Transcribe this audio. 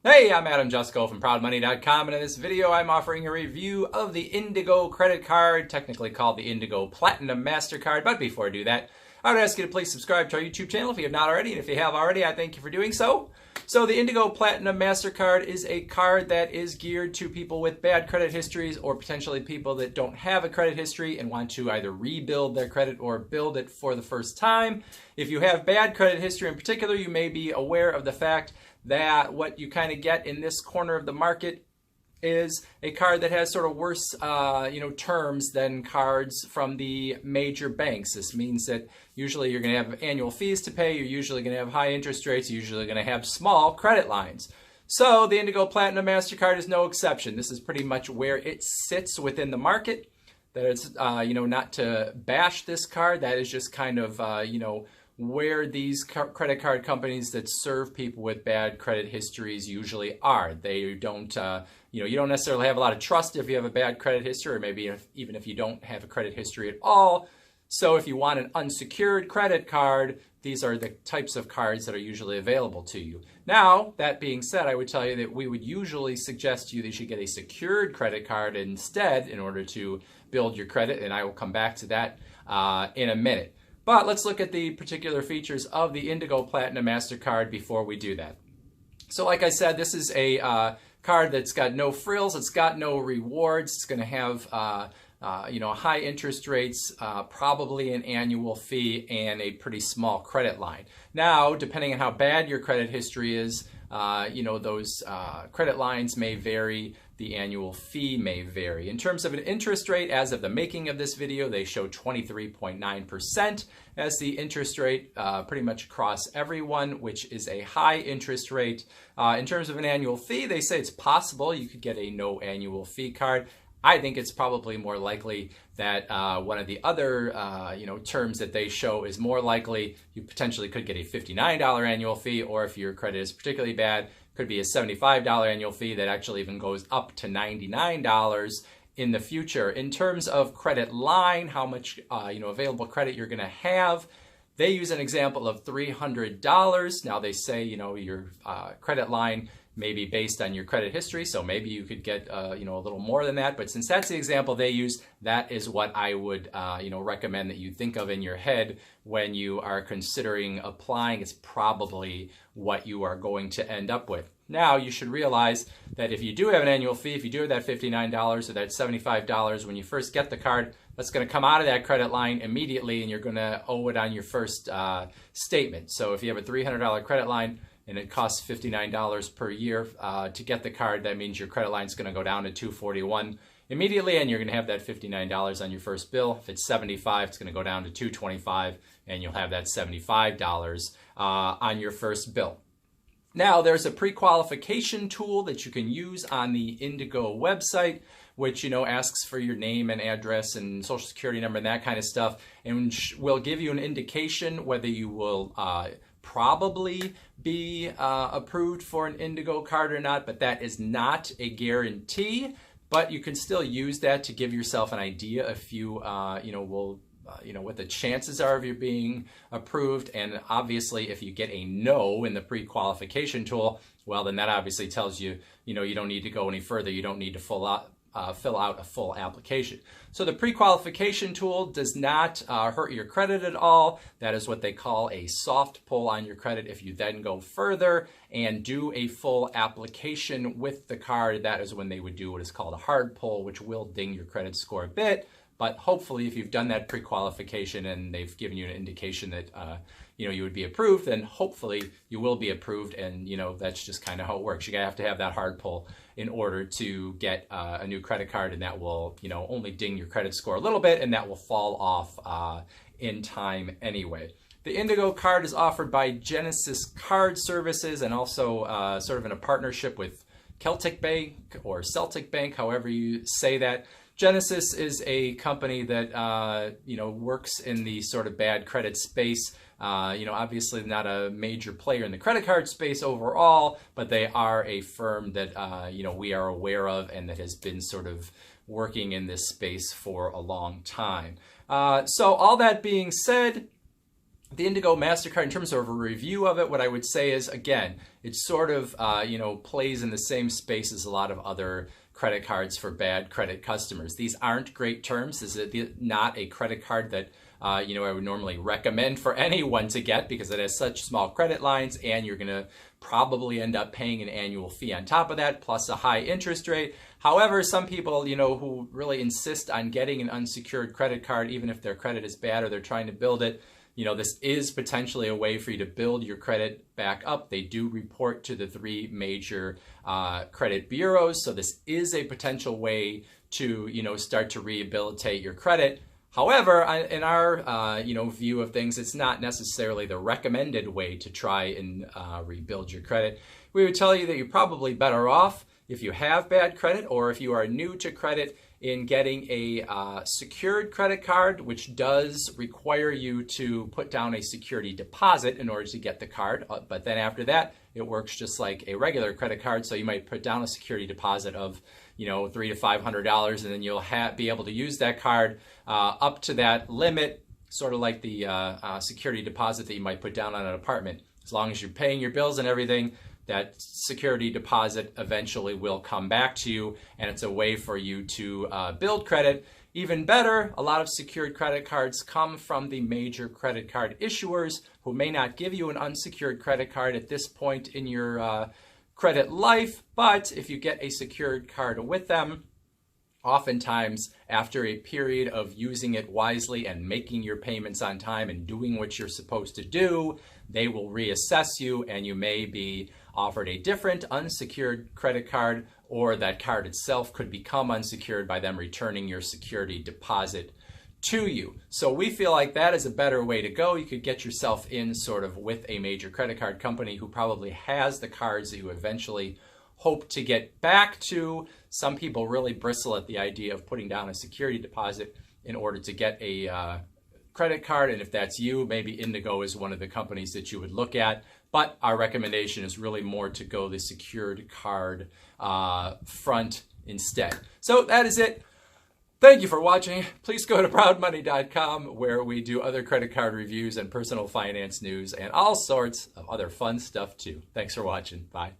Hey, I'm Adam Jusko from ProudMoney.com, and in this video I'm offering a review of the Indigo credit card, technically called the Indigo Platinum MasterCard. But before I do that, I would ask you to please subscribe to our YouTube channel if you have not already, and if you have already, I thank you for doing so. So the Indigo Platinum MasterCard is a card that is geared to people with bad credit histories or potentially people that don't have a credit history and want to either rebuild their credit or build it for the first time. If you have bad credit history in particular, you may be aware of the fact that what you kind of get in this corner of the market is a card that has sort of worse terms than cards from the major banks. This means that usually you're going to have annual fees to pay, you're usually going to have high interest rates, you're usually going to have small credit lines. So the Indigo Platinum MasterCard is no exception. This is pretty much where it sits within the market. That it's not to bash this card, that is just kind of where these credit card companies that serve people with bad credit histories usually are. They don't, you don't necessarily have a lot of trust if you have a bad credit history, or maybe even if you don't have a credit history at all. So if you want an unsecured credit card, these are the types of cards that are usually available to you. Now, that being said, I would tell you that we would usually suggest to you that you should get a secured credit card instead in order to build your credit, and I will come back to that in a minute. But let's look at the particular features of the Indigo Platinum MasterCard before we do that. So like I said, this is a card that's got no frills, it's got no rewards, it's going to have high interest rates, probably an annual fee, and a pretty small credit line. Now, depending on how bad your credit history is, those credit lines may vary, the annual fee may vary. In terms of an interest rate, as of the making of this video, they show 23.9% as the interest rate pretty much across everyone, which is a high interest rate. In terms of an annual fee, they say it's possible you could get a no annual fee card. I think it's probably more likely that one of the other terms that they show is more likely. You potentially could get a $59 annual fee, or if your credit is particularly bad, could be a $75 annual fee that actually even goes up to $99 in the future. In terms of credit line, how much available credit you're going to have, they use an example of $300. Now they say your credit line may be based on your credit history, so maybe you could get a little more than that. But since that's the example they use, that is what I would recommend that you think of in your head when you are considering applying. It's probably what you are going to end up with. Now, you should realize that if you do have an annual fee, if you do have that $59 or that $75 when you first get the card, that's going to come out of that credit line immediately, and you're going to owe it on your first statement. So if you have a $300 credit line and it costs $59 per year to get the card, that means your credit line is going to go down to $241 immediately, and you're going to have that $59 on your first bill. If it's $75, it's going to go down to $225, and you'll have that $75 on your first bill. Now, there's a pre-qualification tool that you can use on the Indigo website, which asks for your name and address and social security number and that kind of stuff, and will give you an indication whether you will probably be approved for an Indigo card or not, but that is not a guarantee. But you can still use that to give yourself an idea if you what the chances are of you being approved. And obviously, if you get a no in the pre-qualification tool, well, then that obviously tells you, you don't need to go any further. You don't need to fill out a full application. So the pre-qualification tool does not hurt your credit at all. That is what they call a soft pull on your credit. If you then go further and do a full application with the card, that is when they would do what is called a hard pull, which will ding your credit score a bit. But hopefully, if you've done that pre-qualification and they've given you an indication that you would be approved, then hopefully you will be approved. And that's just kind of how it works. You have to have that hard pull in order to get a new credit card, and that will only ding your credit score a little bit, and that will fall off in time anyway. The Indigo card is offered by Genesis Card Services, and also sort of in a partnership with Celtic Bank or Celtic Bank, however you say that. Genesis is a company that works in the sort of bad credit space. Obviously not a major player in the credit card space overall, but they are a firm that we are aware of and that has been sort of working in this space for a long time. So all that being said, The Indigo MasterCard, in terms of a review of it, what I would say is, again, it sort of, plays in the same space as a lot of other credit cards for bad credit customers. These aren't great terms. This is not a credit card that, I would normally recommend for anyone to get because it has such small credit lines, and you're going to probably end up paying an annual fee on top of that, plus a high interest rate. However, some people, who really insist on getting an unsecured credit card, even if their credit is bad or they're trying to build it, this is potentially a way for you to build your credit back up. They do report to the 3 major credit bureaus, so this is a potential way to, start to rehabilitate your credit. However, in our, view of things, it's not necessarily the recommended way to try and rebuild your credit. We would tell you that you're probably better off if you have bad credit, or if you are new to credit, in getting a secured credit card, which does require you to put down a security deposit in order to get the card. But then after that, it works just like a regular credit card. So you might put down a security deposit of, $300 to $500, and then you'll be able to use that card up to that limit, sort of like the security deposit that you might put down on an apartment. As long as you're paying your bills and everything, that security deposit eventually will come back to you, and it's a way for you to build credit. Even better, a lot of secured credit cards come from the major credit card issuers, who may not give you an unsecured credit card at this point in your credit life, but if you get a secured card with them, oftentimes after a period of using it wisely and making your payments on time and doing what you're supposed to do, they will reassess you, and you may be offered a different unsecured credit card, or that card itself could become unsecured by them returning your security deposit to you. So we feel like that is a better way to go. You could get yourself in sort of with a major credit card company who probably has the cards that you eventually hope to get back to. Some people really bristle at the idea of putting down a security deposit in order to get a credit card, and if that's you, maybe Indigo is one of the companies that you would look at. But our recommendation is really more to go the secured card front instead. So that is it. Thank you for watching. Please go to proudmoney.com, where we do other credit card reviews and personal finance news and all sorts of other fun stuff too. Thanks for watching. Bye.